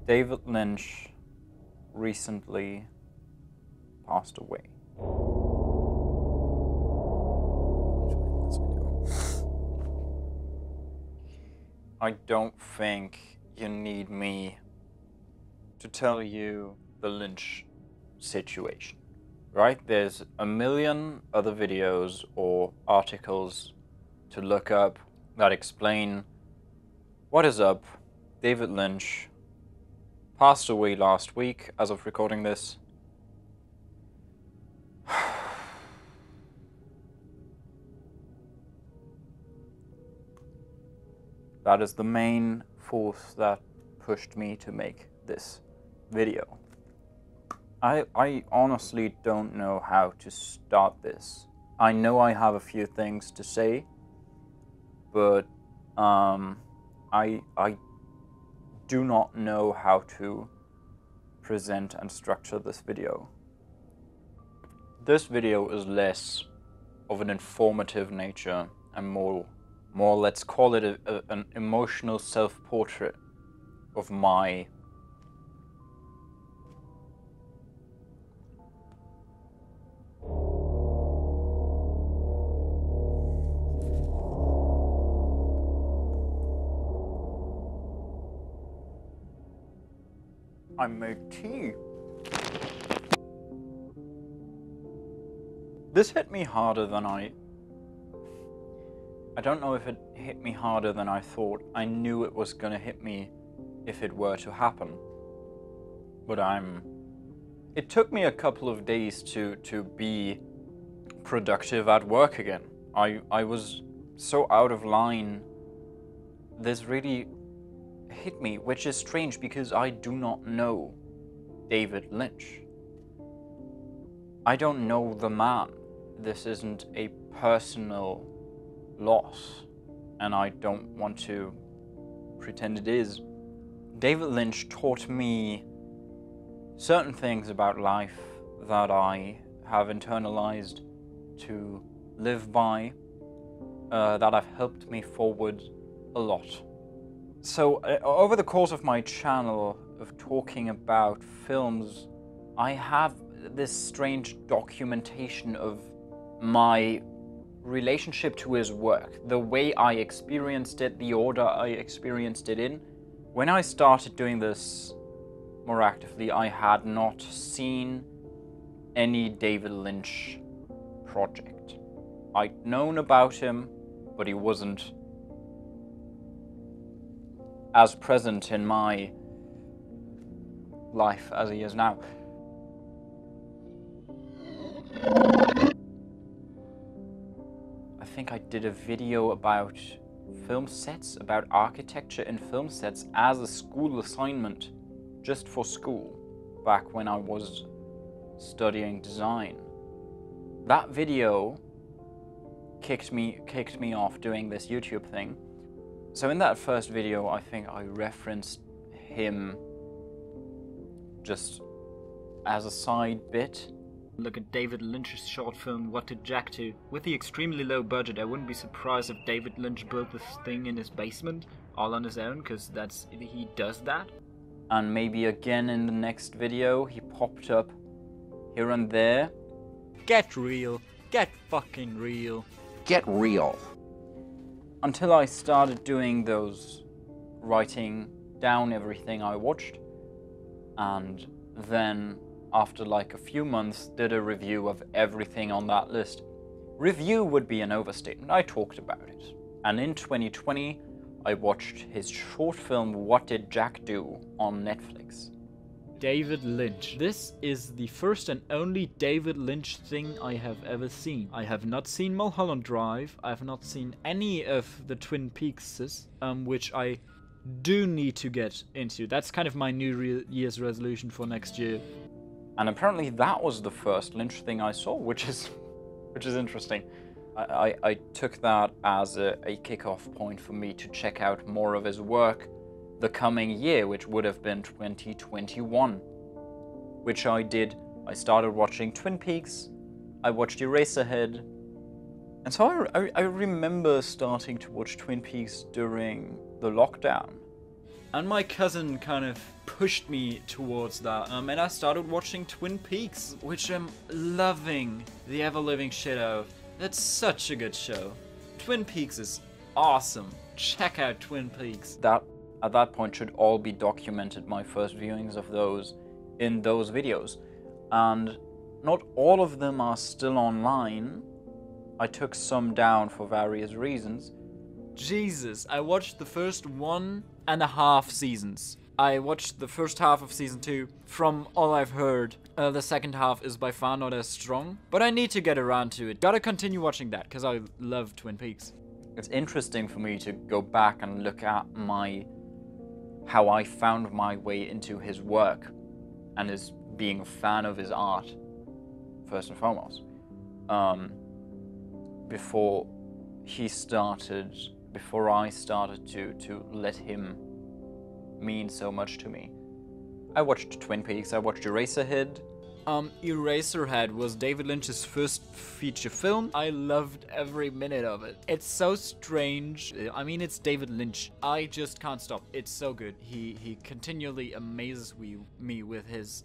David Lynch recently passed away. I don't think you need me to tell you the Lynch situation, right? There's a million other videos or articles to look up that explain what is up. David Lynch passed away last week as of recording this. That is the main force that pushed me to make this video. I honestly don't know how to start this. I know I have a few things to say, but I do not know how to present and structure this video. This video is less of an informative nature and more let's call it an emotional self-portrait of my I made tea. This hit me harder than I don't know if it hit me harder than I thought. I knew it was gonna hit me if it were to happen. But it took me a couple of days to be productive at work again. I was so out of line. This really hit me, which is strange because I do not know David Lynch. I don't know the man. This isn't a personal loss, and I don't want to pretend it is. David Lynch taught me certain things about life that I have internalized to live by, that have helped me forward a lot. So over the course of my channel of talking about films, I have this strange documentation of my relationship to his work, the way I experienced it, the order I experienced it in. When I started doing this more actively, I had not seen any David Lynch project. I'd known about him, but he wasn't as present in my life as he is now. I think I did a video about film sets, about architecture in film sets as a school assignment, just for school, back when I was studying design. That video kicked me off doing this YouTube thing. So in that first video, I think I referenced him just as a side bit. Look at David Lynch's short film, What Did Jack Do? With the extremely low budget, I wouldn't be surprised if David Lynch built this thing in his basement, all on his own, because he does that. And maybe again in the next video, he popped up here and there. Get real. Get fucking real. Get real. Until I started doing those, writing down everything I watched, and then after like a few months did a review of everything on that list. Review would be an overstatement. I talked about it. And in 2020, I watched his short film What Did Jack Do on Netflix. David Lynch. This is the first and only David Lynch thing I have ever seen. I have not seen Mulholland Drive. I have not seen any of the Twin Peakses, which I do need to get into. That's kind of my New Year's resolution for next year. And apparently that was the first Lynch thing I saw, which is interesting. I took that as a kickoff point for me to check out more of his work the coming year, which would have been 2021, which I did. I started watching Twin Peaks, I watched Eraserhead, and so I remember starting to watch Twin Peaks during the lockdown. And my cousin kind of pushed me towards that, and I started watching Twin Peaks, which I'm loving the ever-living shit out of. That's such a good show. Twin Peaks is awesome. Check out Twin Peaks. That, at that point, should all be documented, my first viewings of those, in those videos. And not all of them are still online. I took some down for various reasons. Jesus, I watched the first 1.5 seasons. I watched the first half of season 2. From all I've heard, the second half is by far not as strong. But I need to get around to it. Gotta continue watching that, because I love Twin Peaks. It's interesting for me to go back and look at how I found my way into his work and as being a fan of his art, first and foremost. Before I started to let him mean so much to me. I watched Twin Peaks, I watched Eraserhead. Eraserhead was David Lynch's first feature film. I loved every minute of it. It's so strange. I mean, it's David Lynch. I just can't stop. It's so good. He continually amazes me with his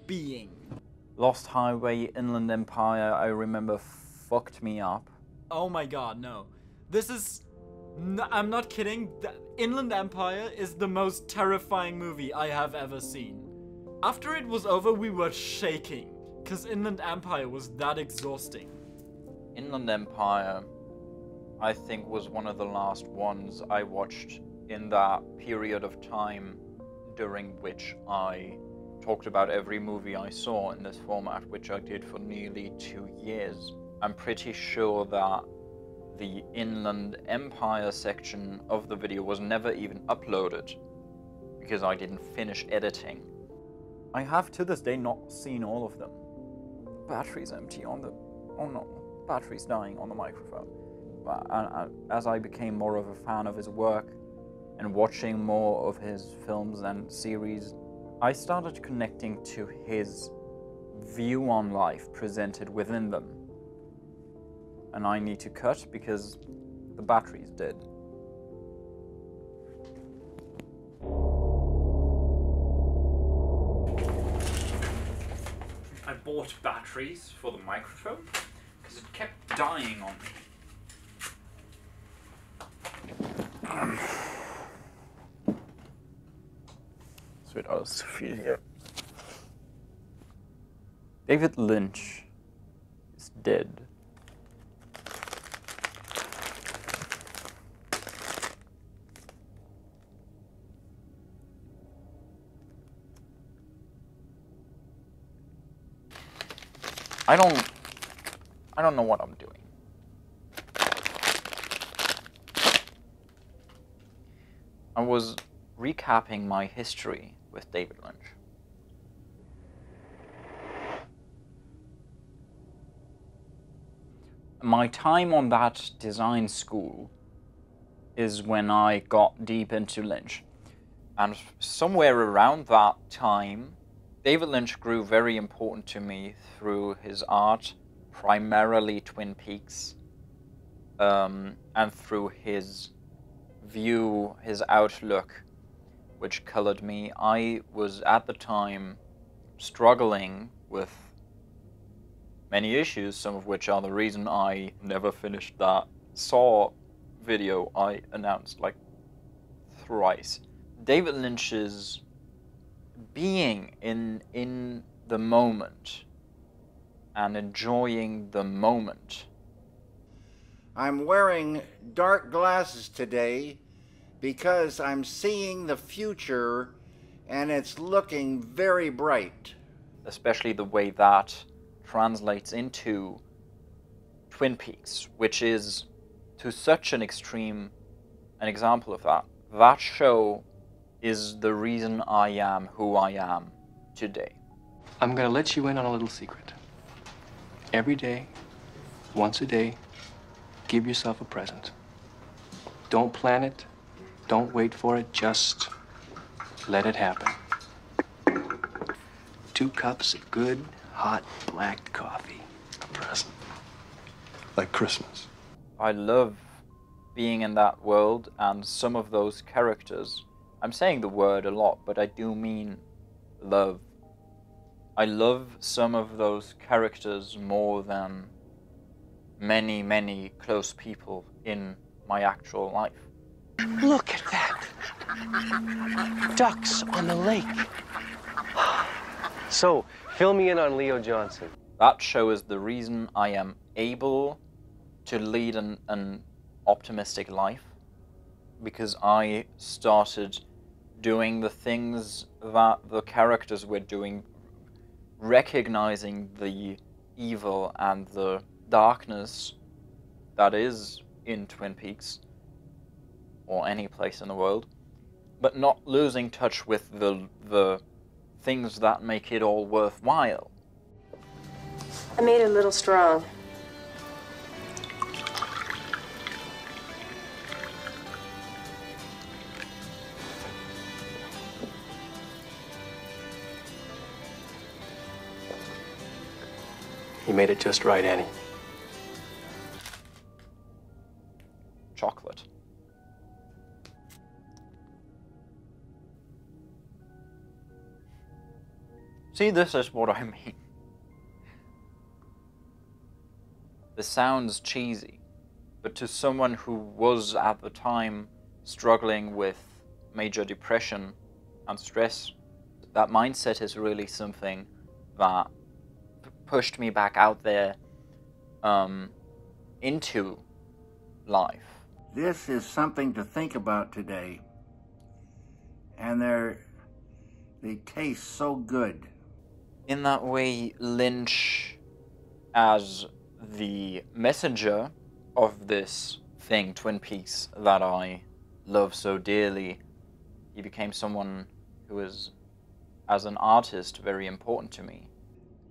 being. Lost Highway, Inland Empire, I remember fucked me up. Oh my god, no. This is... I'm not kidding. Inland Empire is the most terrifying movie I have ever seen. After it was over, we were shaking, because Inland Empire was that exhausting. Inland Empire, I think, was one of the last ones I watched in that period of time during which I talked about every movie I saw in this format, which I did for nearly 2 years. I'm pretty sure that the Inland Empire section of the video was never even uploaded because I didn't finish editing. I have to this day not seen all of them. Battery's empty on the... oh no, battery's dying on the microphone. As I became more of a fan of his work and watching more of his films and series, I started connecting to his view on life presented within them. And I need to cut because the battery's dead. I bought batteries for the microphone because it kept dying on me. Es wird alles zu viel hier. David Lynch is dead. I don't know what I'm doing. I was recapping my history with David Lynch. My time on that design school is when I got deep into Lynch. And somewhere around that time, David Lynch grew very important to me through his art, primarily Twin Peaks, and through his view, his outlook, which colored me. I was at the time struggling with many issues, some of which are the reason I never finished that Saw video I announced like thrice. David Lynch's being in the moment and enjoying the moment. I'm wearing dark glasses today because I'm seeing the future and it's looking very bright. Especially the way that translates into Twin Peaks, which is to such an extreme an example of that. That show is the reason I am who I am today. I'm gonna let you in on a little secret. Every day, once a day, give yourself a present. Don't plan it, don't wait for it, just let it happen. 2 cups of good, hot, black coffee. A present. Like Christmas. I love being in that world, and some of those characters, I'm saying the word a lot, but I do mean love. I love some of those characters more than many, many close people in my actual life. Look at that. Ducks on the lake. So, fill me in on Leo Johnson. That show is the reason I am able to lead an optimistic life, because I started doing the things that the characters were doing, recognizing the evil and the darkness that is in Twin Peaks, or any place in the world, but not losing touch with the things that make it all worthwhile. I made it a little strong. You made it just right, Annie. Chocolate. See, this is what I mean. This sounds cheesy, but to someone who was at the time struggling with major depression and stress, that mindset is really something that pushed me back out there into life. This is something to think about today. And they taste so good. In that way, Lynch, as the messenger of this thing, Twin Peaks, that I love so dearly, he became someone who is, as an artist, very important to me.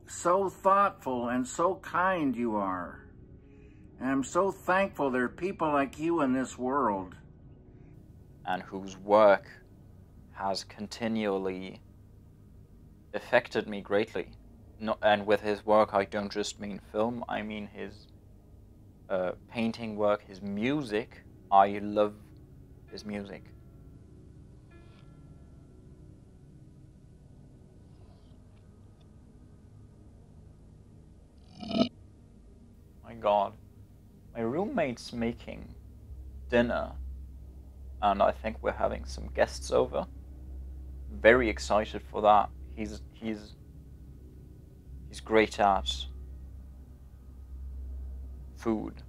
So thoughtful and so kind you are. And I'm so thankful there are people like you in this world. And whose work has continually affected me greatly. And with his work, I don't just mean film, I mean his painting work, his music. I love his music. My God. My roommate's making dinner, and I think we're having some guests over. Very excited for that. He's great at food.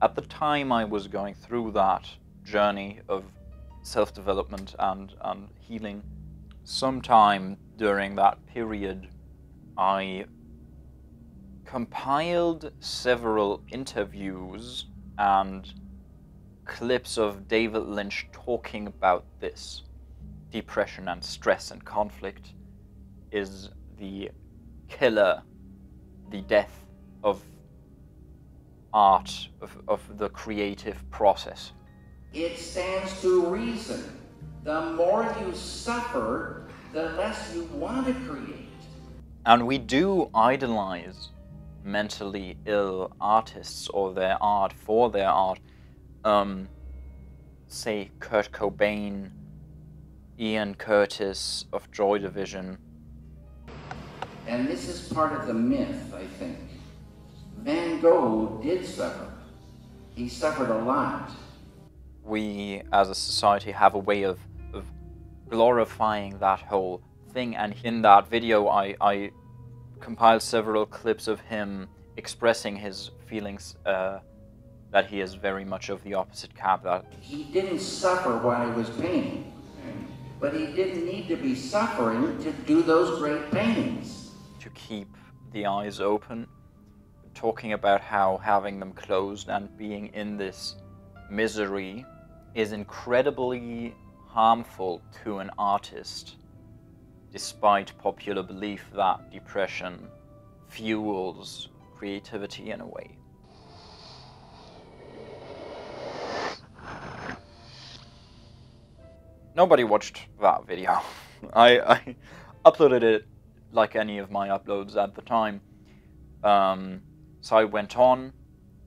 At the time I was going through that journey of self-development and healing, sometime during that period I compiled several interviews and clips of David Lynch talking about this. Depression and stress and conflict is the killer, the death of art, of the creative process. It stands to reason. The more you suffer, the less you want to create. And we do idolize mentally ill artists or their art for their art. Say Kurt Cobain, Ian Curtis of Joy Division. And this is part of the myth, I think. Van Gogh did suffer. He suffered a lot. We, as a society, have a way of glorifying that whole thing. And in that video, I compiled several clips of him expressing his feelings that he is very much of the opposite camp. That he didn't suffer while he was painting, but he didn't need to be suffering to do those great paintings. To keep the eyes open, talking about how having them closed and being in this misery is incredibly harmful to an artist, despite popular belief that depression fuels creativity in a way. Nobody watched that video. I uploaded it like any of my uploads at the time. So I went on,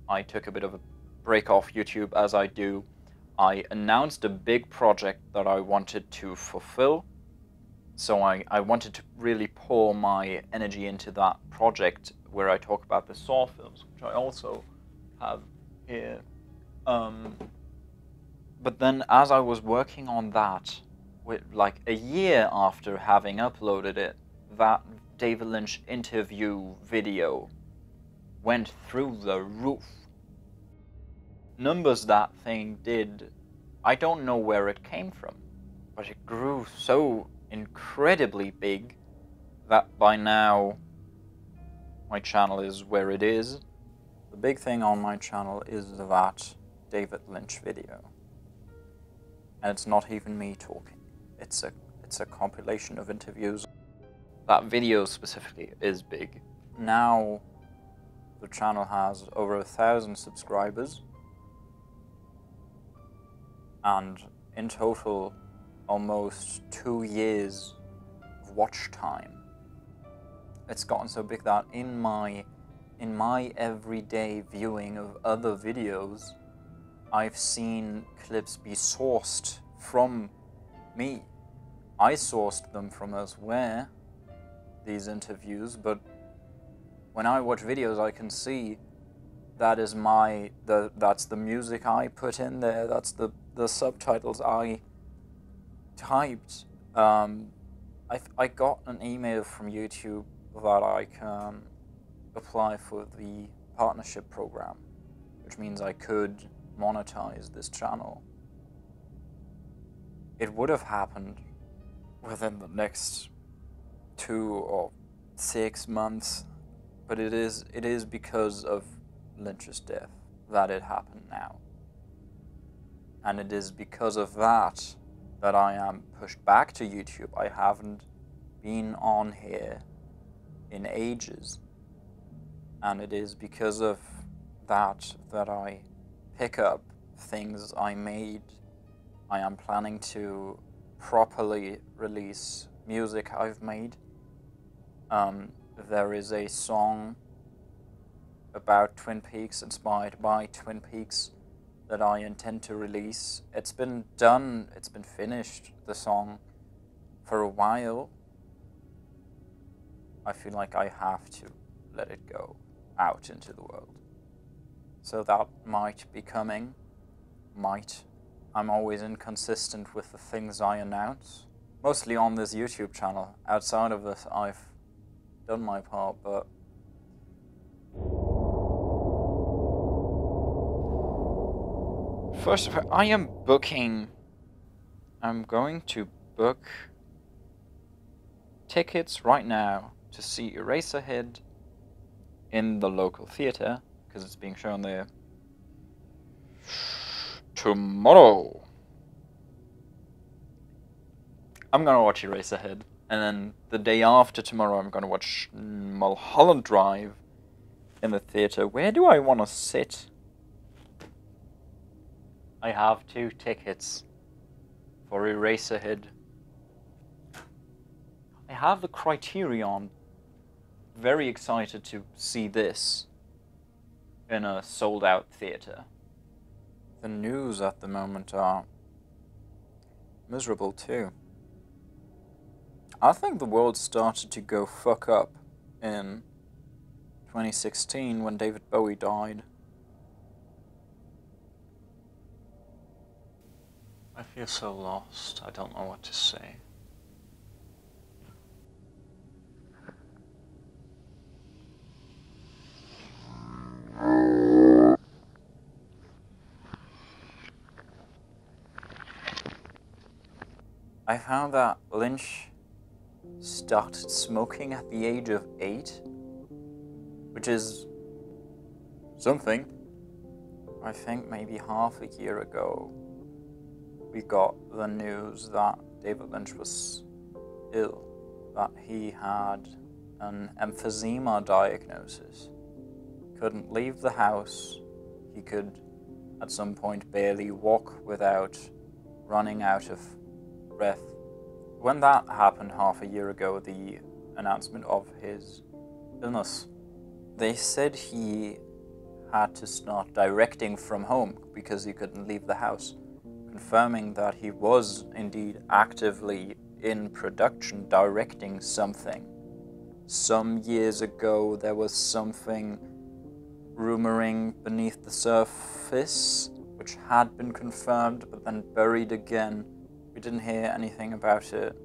I took a bit of a break off YouTube as I do, I announced a big project that I wanted to fulfill. So I wanted to really pour my energy into that project where I talk about the Saw films, which I also have here. But then as I was working on that, with like a year after having uploaded it, that David Lynch interview video went through the roof. Numbers that thing did, I don't know where it came from, but it grew so incredibly big that by now my channel is where it is. The big thing on my channel is that David Lynch video. And it's not even me talking. It's a compilation of interviews. That video specifically is big. Now the channel has over 1,000 subscribers. And in total, almost 2 years of watch time. It's gotten so big that in my everyday viewing of other videos, I've seen clips be sourced from me. I sourced them from elsewhere, these interviews, but when I watch videos I can see that is that's the music I put in there, that's the subtitles I typed. I got an email from YouTube that I can apply for the partnership program, which means I could monetize this channel. It would have happened within the next 2 or 6 months, but it is because of Lynch's death that it happened now. And it is because of that that I am pushed back to YouTube. I haven't been on here in ages. And it is because of that that I pick up things I made. I am planning to properly release music I've made. There is a song about Twin Peaks, inspired by Twin Peaks, that I intend to release. It's been done, it's been finished, the song, for a while. I feel like I have to let it go out into the world. So that might be coming. Might. I'm always inconsistent with the things I announce. Mostly on this YouTube channel. Outside of this, I've done my part, but first of all, I'm going to book tickets right now to see Eraserhead in the local theater, because it's being shown there tomorrow. I'm gonna watch Eraserhead, and then the day after tomorrow I'm gonna watch Mulholland Drive in the theater. Where do I want to sit? I have 2 tickets for Eraserhead. I have the Criterion. Very excited to see this in a sold-out theater. The news at the moment are miserable too. I think the world started to go fuck up in 2016 when David Bowie died. I feel so lost. I don't know what to say. I found that Lynch started smoking at the age of 8, which is something. I think maybe half a year ago, we got the news that David Lynch was ill, that he had an emphysema diagnosis. Couldn't leave the house. He could, at some point, barely walk without running out of breath. When that happened half a year ago, the announcement of his illness, they said he had to start directing from home because he couldn't leave the house, confirming that he was indeed actively in production directing something. Some years ago there was something rumoring beneath the surface, which had been confirmed but then buried again. We didn't hear anything about it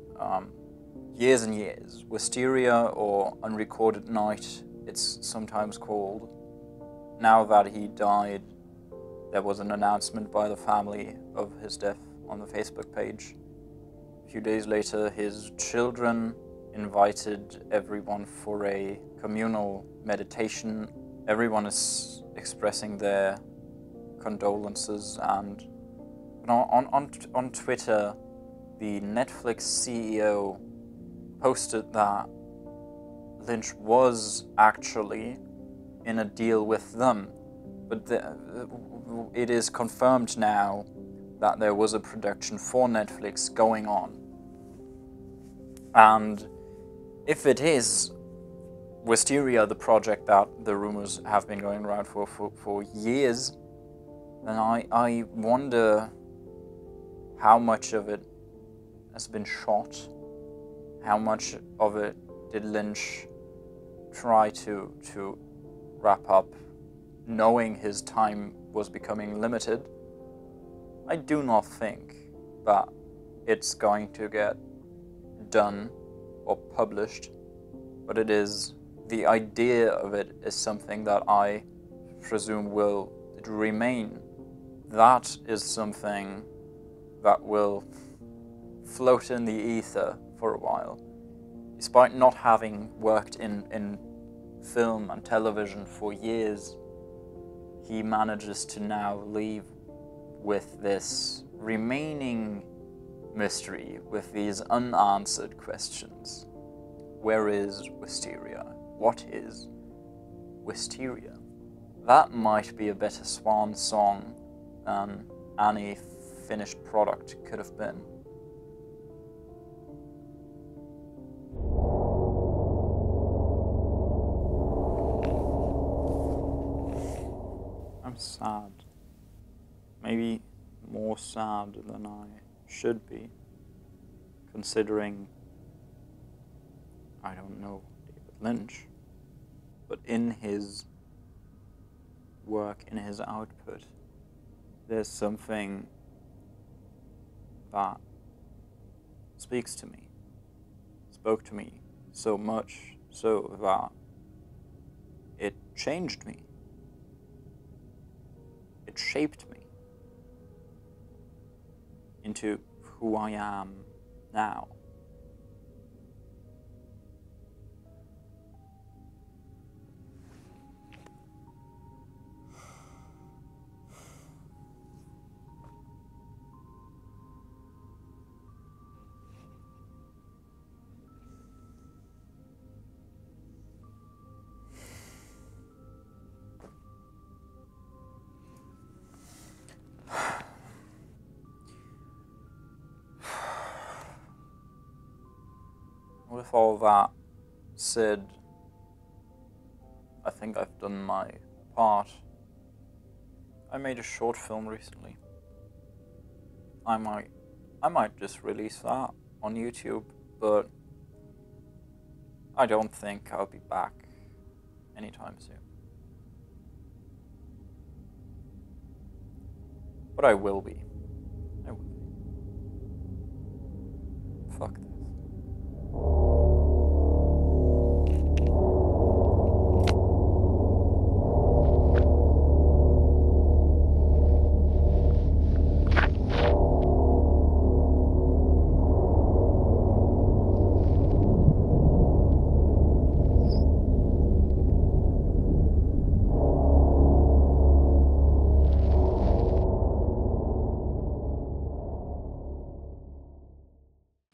years and years. Wisteria, or Unrecorded Night, it's sometimes called. Now that he died, there was an announcement by the family of his death on the Facebook page. A few days later, his children invited everyone for a communal meditation. Everyone is expressing their condolences, and on Twitter, the Netflix CEO posted that Lynch was actually in a deal with them, but it is confirmed now that there was a production for Netflix going on. And if it is Wisteria, the project that the rumors have been going around for years, then I wonder how much of it has been shot, how much of it did Lynch try to wrap up, knowing his time was becoming limited. I do not think that it's going to get done or published, but the idea of it is something that I presume will remain. That is something that will float in the ether for a while. Despite not having worked in film and television for years, he manages to now leave with this remaining mystery, with these unanswered questions. Where is Wisteria? What is Wisteria? That might be a better swan song than any finished product could have been. I'm sad. Maybe more sad than I should be, considering I don't know David Lynch, but in his work, in his output, there's something that speaks to me, spoke to me so much so that it changed me. It shaped me into who I am now. With all that said, I think I've done my part. I made a short film recently. I might just release that on YouTube, but I don't think I'll be back anytime soon. But I will be.